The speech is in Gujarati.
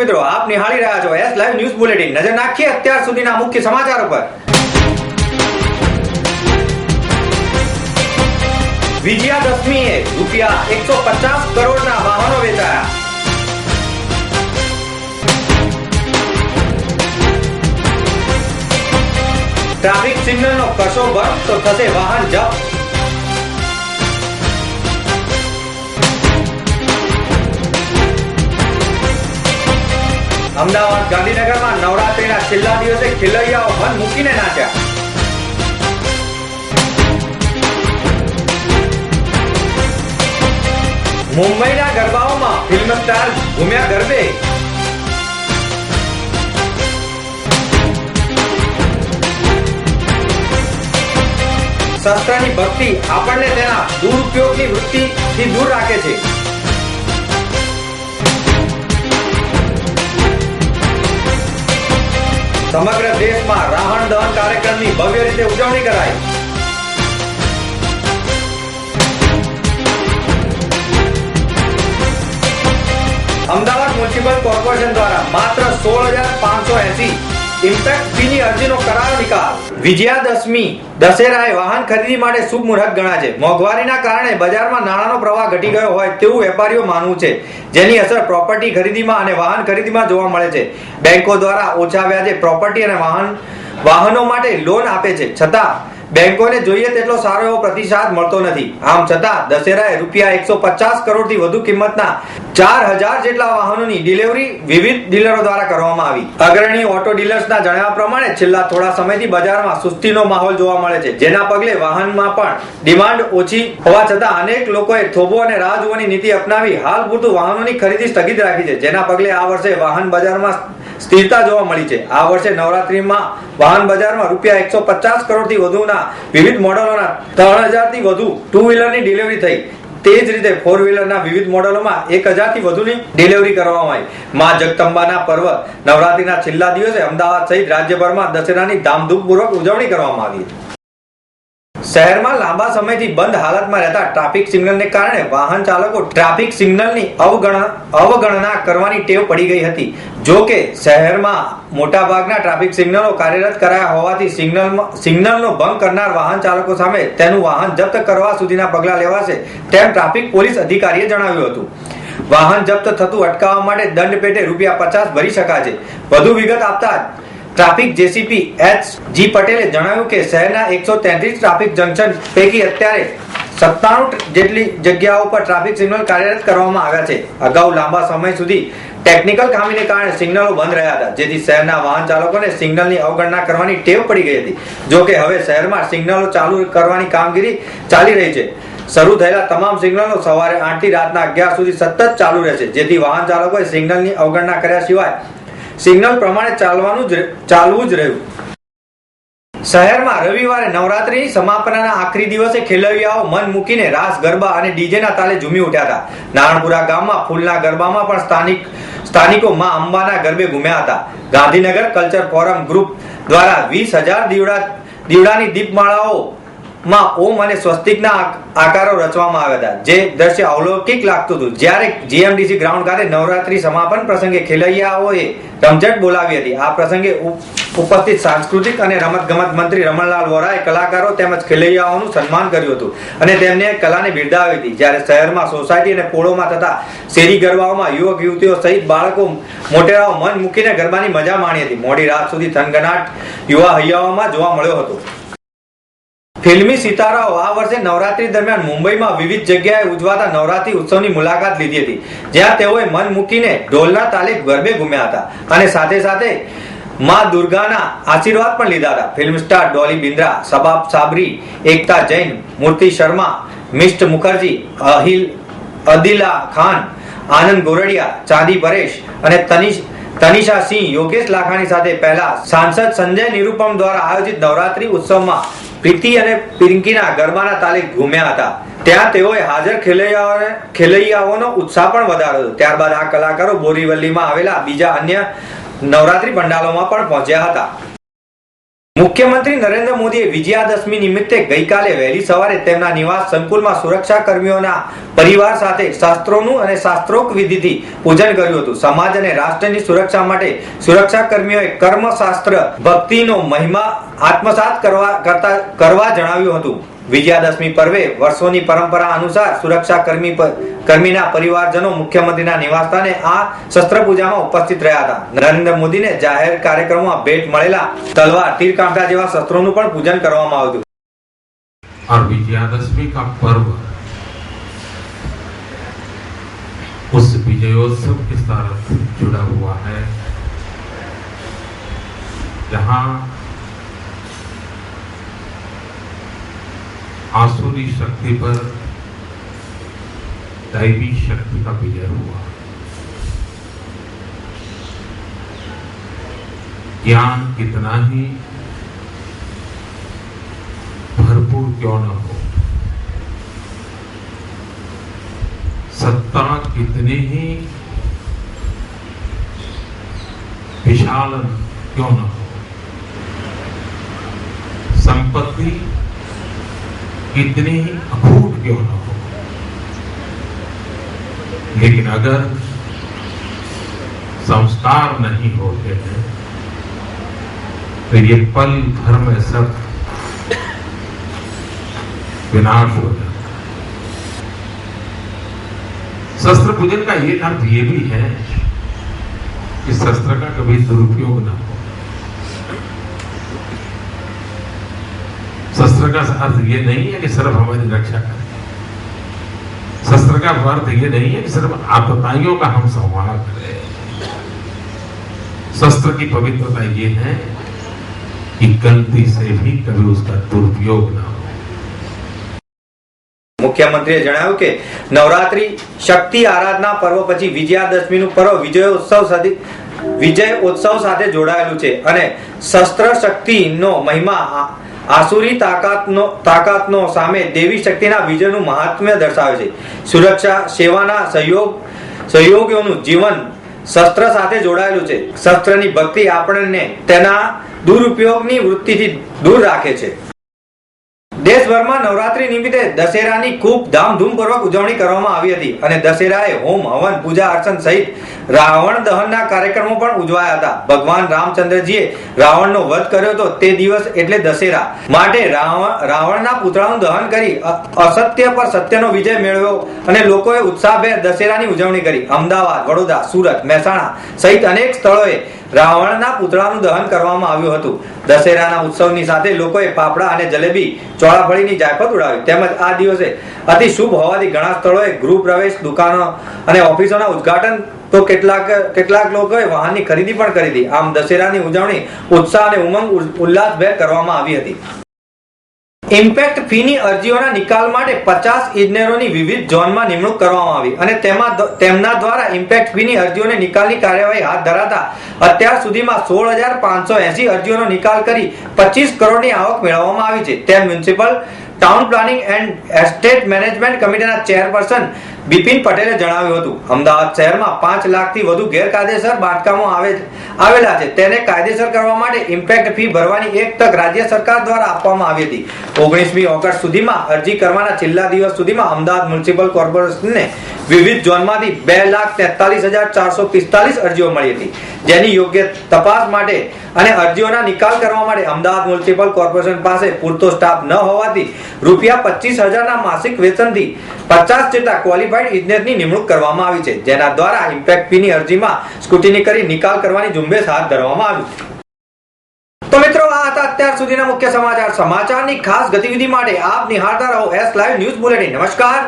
મિત્રો, આપ નિહાળી રહ્યા છો એસ લાઈવ ન્યૂઝ બુલેટિન। નજર નાખીએ અત્યાર સુધીના મુખ્ય સમાચારો પર। વિજયાદશમીએ રૂપિયા 150 કરોડના વાહનો વેચાયા। ટ્રાફિક સિગ્નલનો કરશો ભંગ તો થશે વાહન જપ્ત। અમદાવાદ ગાંધીનગરમાં નવરાત્રીના છેલ્લા દિવસે ખેલૈયાઓ મન મૂકીને નાચ્યા। મુંબઈના ગરબાઓમાં ફિલ્મ સ્ટાર ઘૂમ્યા ગરબે। શસ્ત્રની ભક્તિ આપણને તેના દુરુપયોગની વૃત્તિથી દૂર રાખે છે। સમગ્ર દેશમાં રાવણ દહન કાર્યક્રમની ભવ્ય રીતે ઉજવણી કરાઈ। અમદાવાદ મ્યુનિસિપલ કોર્પોરેશન દ્વારા માત્ર 16,580 ઇમ્પેક્ટ ફીની અરજીનો કરાયો નિકાલ। વિજયાદશમી દશેરાએ વાહન ખરીદી માટે શુભ મુહૂર્ત ગણાય છે। મોંઘવારીના કારણે બજારમાં નાણાંનો પ્રવાહ ઘટી ગયો હોય તેવું વેપારીઓ માનવું છે, જેની અસર પ્રોપર્ટી ખરીદીમાં અને વાહન ખરીદીમાં જોવા મળે છે। બેંકો દ્વારા ઓછા વ્યાજે પ્રોપર્ટી અને વાહનો માટે લોન આપે છે, છતાં બેંકોને જોઈએ તેટલો સારો એવો પ્રતિસાદ મળતો નથી। આમ છતાં દશેરાએ રૂપિયા 150 કરોડથી વધુ કિંમતના 4,000 જેટલા વાહનોની ડિલિવરી વિવિધ ડીલરો દ્વારા કરવામાં આવી। અગ્રણી ઓટો ડીલર્સના જણાવ્યા પ્રમાણે છેલ્લા થોડા સમયથી બજારમાં સુસ્તીનો માહોલ જોવા મળે છે, જેના પગલે વાહનમાં પણ ડિમાન્ડ ઓછી હોવા છતાં અનેક લોકોએ થોભો અને રાહ જોવાની નીતિ અપનાવી હાલ પૂરતું વાહનોની ખરીદી સ્થગિત રાખી છે, જેના પગલે આ વર્ષે વાહન બજારમાં સ્થિરતા જોવા મળી છે। આ વર્ષે નવરાત્રીમાં વાહન બજારમાં રૂપિયા 150 કરોડથી વધુના વિવિધ મોડેલોના 3,000 થી વધુ ટુ વ્હીલરની ડિલિવરી થઈ। તે જ રીતે ફોર વ્હીલરના વિવિધ મોડેલોમાં 1,000 થી વધુની ડિલિવરી કરવામાં આવી। માં જગદંબાના પર્વ નવરાત્રીના છેલ્લા દિવસે અમદાવાદ સહિત રાજ્યભરમાં દશેરાની ધામધૂમપૂર્વક ઉજવણી કરવામાં આવી। શહેરમાં લાંબા સમયથી બંધ હાલતમાં રહેતા ટ્રાફિક સિગ્નલને કારણે વાહન ચાલકો ટ્રાફિક સિગ્નલની અવગણના કરવાની ટેવ પડી ગઈ હતી। જો કે શહેરમાં મોટાભાગના ટ્રાફિક સિગ્નલો કાર્યરત કરાયા હોવાથી સિગ્નલનો ભંગ કરનાર વાહન ચાલકો સામે તેનું વાહન જપ્ત કરવા સુધીના પગલાં લેવાશે તેમ ટ્રાફિક પોલીસ અધિકારીએ જણાવ્યું હતું। વાહન જપ્ત થતું અટકાવવા માટે દંડ પેટે રૂપિયા 50 ભરી શકાય છે। વધુ વિગત આપતા ટ્રાફિક જેસીપી એચ.જી. પટેલે જણાવ્યું કે શહેરના 133 ટ્રાફિક જંકશન પૈકી અત્યારે 97 જેટલી જગ્યાઓ પર ટ્રાફિક સિગ્નલ કાર્યરત કરવામાં આવ્યા છે। અગાઉ લાંબા સમય સુધી ટેકનિકલ ખામીને કારણે સિગ્નલો બંધ રહ્યા હતા, જેથી શહેરના વાહન ચાલકોને સિગ્નલની અવગણના કરવાની ટેવ પડી ગઈ હતી। જો કે હવે શહેરમાં સિગ્નલો ચાલુ કરવાની કામગીરી ચાલી રહી છે। શરૂ થયેલા તમામ સિગ્નલો સવારે 8 થી રાતના 11 સુધી સતત ચાલુ રહેશે, જેથી વાહન ચાલકોએ સિગ્નલની અવગણના કર્યા સિવાય સિગ્નલ પ્રમાણે ચાલવું જ રહ્યું। શહેરમાં રવિવારે નવરાત્રી સમાપનના આખરી દિવસે ખેલૈયાઓ મન મૂકીને રાસ ગરબા અને ડીજેના તાલે ઝૂમી ઉઠ્યા હતા। નારણપુરા ગામમાં ફૂલના ગરબામાં પણ સ્થાનિકો માં અંબાના ગરબે ઘૂમ્યા હતા। ગાંધીનગર કલ્ચર ફોરમ ગ્રુપ દ્વારા 20,000 દીવડાની દીપમાળાઓ માં ઓમ અને સ્વસ્તિકના આકારો રચવામાં આવ્યા હતા, જે દ્રશ્ય અલૌકિક લાગતું હતું। જ્યારે જીએમડીસી ગ્રાઉન્ડ ખાતે નવરાત્રી સમાપન પ્રસંગે ખેલૈયાઓએ રમઝટ બોલાવી હતી। આ પ્રસંગે ઉપસ્થિત સાંસ્કૃતિક અને રમતગમત મંત્રી રમણલાલ વોરાએ કલાકારો તેમજ ખેલૈયાઓનું સન્માન કર્યું હતું અને તેમને કલાને બિરદાવી હતી। જ્યારે શહેરમાં સોસાયટી અને પોળોમાં થતા શેરી ગરબાઓમાં યુવક યુવતીઓ સહિત બાળકો મોટેરાઓ મન મૂકીને ગરબાની મજા માણી હતી। મોડી રાત સુધી થનગનાટ યુવા હૈયાઓમાં જોવા મળ્યો હતો। ફિલ્મી સિતારાઓ આ વર્ષે નવરાત્રી દરમિયાન મુંબઈમાં વિવિધ જગ્યાએ ઉજવાતા નવરાત્રી ઉત્સવની મુલાકાત લીધી હતી, જ્યાં તેઓએ મન મૂકીને ઢોલના તાલે ગરબે ઘૂમ્યા હતા અને સાથે સાથે માં દુર્ગાના આશીર્વાદ પણ લીધા હતા। ફિલ્મ સ્ટાર ડોલી બિન્દ્રા, શબાબ સાબરી, એકતા જૈન, મૂર્તિ શર્મા, મિષ્ટ મુખર્જી, અદિલા ખાન, આનંદ ગોરડિયા, ચાંદી પરેશ અને તનિષા સિંહ, યોગેશ લાખાણી સાથે પહેલા સાંસદ સંજય નિરુપમ દ્વારા આયોજિત નવરાત્રી ઉત્સવમાં પ્રીતિ અને પિંકીના ગરબાના તાલે ઘૂમ્યા હતા। ત્યાં તેઓએ હાજર ખેલૈયાઓનો ઉત્સાહ પણ વધાર્યો હતો। ત્યારબાદ આ કલાકારો બોરીવલીમાં આવેલા બીજા અન્ય નવરાત્રી પંડાલોમાં પણ પહોંચ્યા હતા। મુખ્યમંત્રી નરેન્દ્ર મોદીએ વિજયાદશમી નિમિત્તે ગઈકાલે વહેલી સવારે તેમના નિવાસ સંકુલમાં સુરક્ષા કર્મીઓના પરિવાર સાથે શાસ્ત્રોનું અને શાસ્ત્રોક્ત વિધિથી પૂજન કર્યું હતું. સમાજ અને રાષ્ટ્રની સુરક્ષા માટે સુરક્ષા કર્મીઓએ કર્મશાસ્ત્ર ભક્તિનો મહિમા આત્મસાત કરવા જણાવ્યું હતું. વિજયાદશમી પર્વે વર્ષોની પરંપરા અનુસાર સુરક્ષા કર્મીના પરિવારજનો મુખ્યમંત્રીના નિવાસસ્થાને આ શસ્ત્ર પૂજામાં ઉપસ્થિત રહ્યા હતા. નરેન્દ્ર મોદીને જાહેર કાર્યક્રમોમાં ભેટ મળેલા તલવાર, તીરકાંટા જેવા શસ્ત્રોનું પણ પૂજન કરવામાં આવ્યું. और विजयादशमी का पर्व उस विजयोत्सव के साथ जुड़ा हुआ है जहां आसुरी शक्ति पर दैवी शक्ति का विजय हुआ. ज्ञान कितना ही भरपूर क्यों न हो, सत्ता कितनी ही विशाल क्यों न हो, संपत्ति कितनी ही अखूट क्यों न हो, लेकिन अगर संस्कार नहीं होते हैं तो ये पल भर में सब विनाश हो जाता है. शस्त्र पूजन का एक अर्थ ये भी है कि शस्त्र का कभी दुरुपयोग न हो. शस्त्र का अर्थ ये नहीं है कि सिर्फ हमारी रक्षा करें. शस्त्र का अर्थ ये नहीं है कि सिर्फ आपत्तियों का हम संहार करें. शस्त्र की पवित्रता ये है कि गलती से भी कभी उसका दुरुपयोग न हो. મુખ્યમંત્રીએ જણાવ્યું કે નવરાત્રી શક્તિ આરાધના પર્વ પછી વિજયાદશમીનું પર્વ વિજયોત્સવ સાથે જોડાયેલું છે અને શસ્ત્ર શક્તિનો મહિમા આસુરી તાકાતનો સામે દેવી શક્તિના વિજયનું મહાત્મ્ય દર્શાવે છે. સુરક્ષા સેવાના સહયોગીઓનું જીવન શસ્ત્ર સાથે જોડાયેલું છે. શસ્ત્રની ભક્તિ આપણને તેના દુરુપયોગની વૃત્તિથી દૂર રાખે છે. દેશભરમાં નવરાત્રી નિમિત્તે દશેરાની ખૂબ ધામધૂમપૂર્વક ઉજવણી કરવામાં આવી હતી અને દશેરાએ હોમ હવન, પૂજા અર્ચન સહિત રાવણ દહનના કાર્યક્રમો પણ ઉજવાયા હતા. ભગવાન રામચંદ્રજીએ રાવણનો વધ કર્યો હતો તે દિવસ એટલે દશેરા માટે રાવણના પુતળાનું દહન કરી અસત્ય પર સત્યનો વિજય મેળવ્યો અને લોકોએ ઉત્સાહભેર દશેરાની ઉજવણી કરી. અમદાવાદ, વડોદરા, સુરત, મહેસાણા સહિત અનેક સ્થળોએ રાવણના પુતળાનું દહન કરવામાં આવ્યું હતું. દશેરાના ઉત્સવની સાથે લોકોએ ફાફડા અને જલેબી, ચોળાફળીની જાયફત ઉડાવી. તેમજ આ દિવસે અતિ શુભ હોવાથી ઘણા સ્થળોએ ગૃહ પ્રવેશ, દુકાનો અને ઓફિસોના ઉદ્ઘાટન તો કેટલાક લોકોએ વાહનની ખરીદી પણ કરી હતી. આમ દશેરાની ઉજવણી ઉત્સાહ અને ઉમંગ ઉલ્લાસભેર કરવામાં આવી હતી. ઇમ્પેક્ટ ફીની અરજીઓના નિકાલ માટે 50 ઇજનેરોની વિવિધ ઝોનમાં નિમણૂક કરવામાં આવી અને તેમના દ્વારા ઇમ્પેક્ટ ફીની અરજીઓને નિકાલની કાર્યવાહી હાથ ધરાતા અત્યાર સુધીમાં 16,580 અરજીઓનો નિકાલ કરી 25 કરોડની આવક મેળવવામાં આવી છે. તેમ municipal town planning and estate management કમિટીના ચેરપર્સન બિપિન પટેલે જણાવ્યું હતું. અમદાવાદ શહેરમાં 5 લાખથી વધુ ગેરકાયદેસર બાંધકામો આવેલા છે. તેને કાયદેસર કરવા માટે ઇમ્પેક્ટ ફી ભરવાની એક તક રાજ્ય સરકાર દ્વારા આપવામાં આવી હતી. 19મી ઓગસ્ટ સુધીમાં અરજી કરવાના છેલ્લા દિવસ સુધીમાં અમદાવાદ મ્યુનિસિપલ કોર્પોરેશનને વિવિધ ઝોનમાંથી 2,43,445 અરજીઓ મળી હતી. જેની યોગ્ય તપાસ માટે અને અરજીઓના નિકાલ કરવા માટે અમદાવાદ મ્યુનિસિપલ કોર્પોરેશન પાસે પૂરતો સ્ટાફ ન હોવાથી ₹25,000ના માસિક વેતનથી 50 જેટલા ક્વોલિફાઈડ ઇજનેરની નિમણૂક કરવામાં આવી છે. જેના દ્વારા ઇમ્પેક્ટ ફીની અરજીમાં સ્ક્રુટિની કરી નિકાલ કરવાની ઝુંબેશ હાથ ધરવામાં આવી. તો મિત્રો, આ હતા અત્યાર સુધીના મુખ્ય સમાચાર. સમાચારની ખાસ ગતિવિધિ માટે આપ નિહાળતા રહો S Live ન્યૂઝ બુલેટિન. નમસ્કાર.